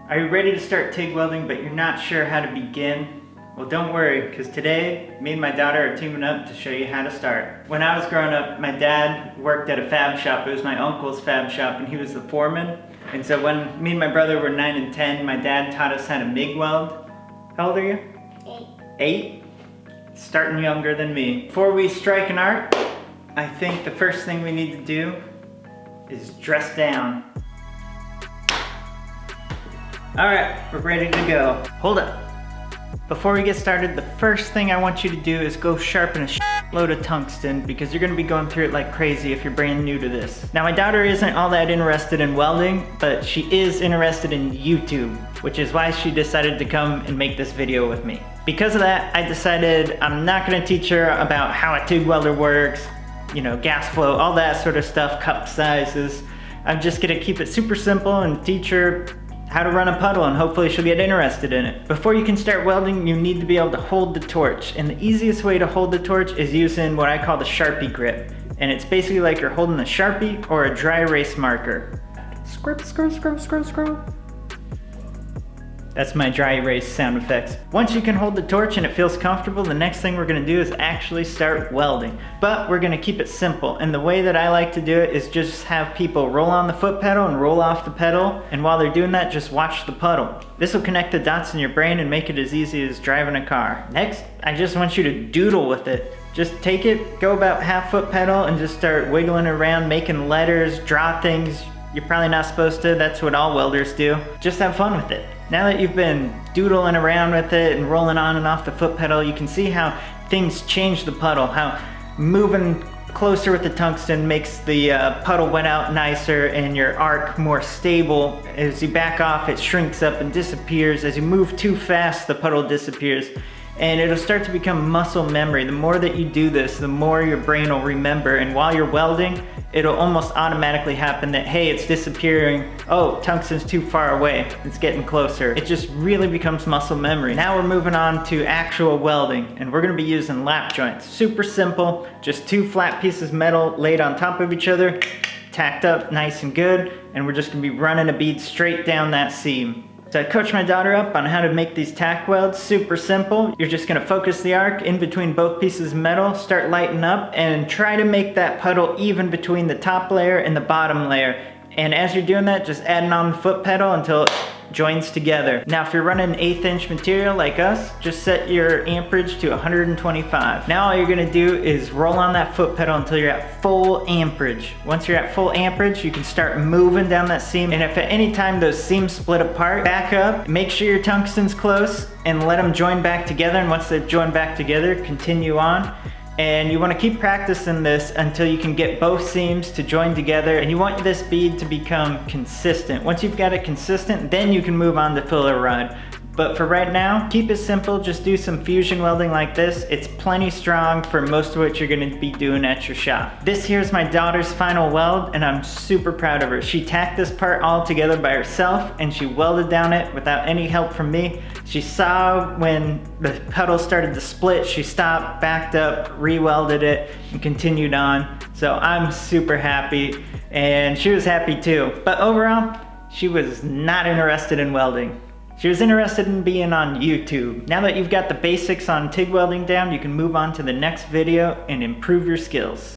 Are you ready to start TIG welding but you're not sure how to begin? Well, don't worry, because today me and my daughter are teaming up to show you how to start. When I was growing up, my dad worked at a fab shop. It was my uncle's fab shop and he was the foreman. And so when me and my brother were 9 and 10, my dad taught us how to MIG weld. How old are you? 8? Starting younger than me. Before we strike an arc, I think the first thing we need to do is dress down. All right, we're ready to go. Hold up. Before we get started, the first thing I want you to do is go sharpen a load of tungsten because you're gonna be going through it like crazy if you're brand new to this. Now, my daughter isn't all that interested in welding, but she is interested in YouTube, which is why she decided to come and make this video with me. Because of that, I decided I'm not gonna teach her about how a TIG welder works, you know, gas flow, all that sort of stuff, cup sizes. I'm just gonna keep it super simple and teach her how to run a puddle, and hopefully she'll get interested in it. Before you can start welding, you need to be able to hold the torch. And the easiest way to hold the torch is using what I call the Sharpie grip. And it's basically like you're holding a Sharpie or a dry erase marker. Scrub, scrub, scrub, scrub, scrub. That's my dry erase sound effects. Once you can hold the torch and it feels comfortable, the next thing we're gonna do is actually start welding. But we're gonna keep it simple. And the way that I like to do it is just have people roll on the foot pedal and roll off the pedal. And while they're doing that, just watch the puddle. This will connect the dots in your brain and make it as easy as driving a car. Next, I just want you to doodle with it. Just take it, go about half foot pedal and just start wiggling around, making letters, draw things you're probably not supposed to. That's what all welders do. Just have fun with it. Now that you've been doodling around with it and rolling on and off the foot pedal, you can see how things change the puddle, how moving closer with the tungsten makes the puddle wet out nicer and your arc more stable. As you back off, it shrinks up and disappears. As you move too fast, the puddle disappears. And it'll start to become muscle memory. The more that you do this, the more your brain will remember. And while you're welding, it'll almost automatically happen that, hey, it's disappearing. Oh, tungsten's too far away. It's getting closer. It just really becomes muscle memory. Now we're moving on to actual welding, and we're gonna be using lap joints. Super simple, just 2 flat pieces of metal laid on top of each other, tacked up nice and good, and we're just gonna be running a bead straight down that seam. So I coached my daughter up on how to make these tack welds. Super simple. You're just gonna focus the arc in between both pieces of metal, start lighting up, and try to make that puddle even between the top layer and the bottom layer. And as you're doing that, just adding on the foot pedal until it joins together. Now, if you're running 1/8 inch material like us, just set your amperage to 125. Now all you're gonna do is roll on that foot pedal until you're at full amperage. Once you're at full amperage, you can start moving down that seam. And if at any time those seams split apart, back up, make sure your tungsten's close and let them join back together. And once they've joined back together, continue on. And you want to keep practicing this until you can get both seams to join together, and you want this bead to become consistent. Once you've got it consistent, then you can move on to filler rod. But for right now, keep it simple. Just do some fusion welding like this. It's plenty strong for most of what you're gonna be doing at your shop. This here's my daughter's final weld, and I'm super proud of her. She tacked this part all together by herself, and she welded down it without any help from me. She saw when the puddle started to split, she stopped, backed up, re-welded it, and continued on. So I'm super happy, and she was happy too. But overall, she was not interested in welding. She was interested in being on YouTube. Now that you've got the basics on TIG welding down, you can move on to the next video and improve your skills.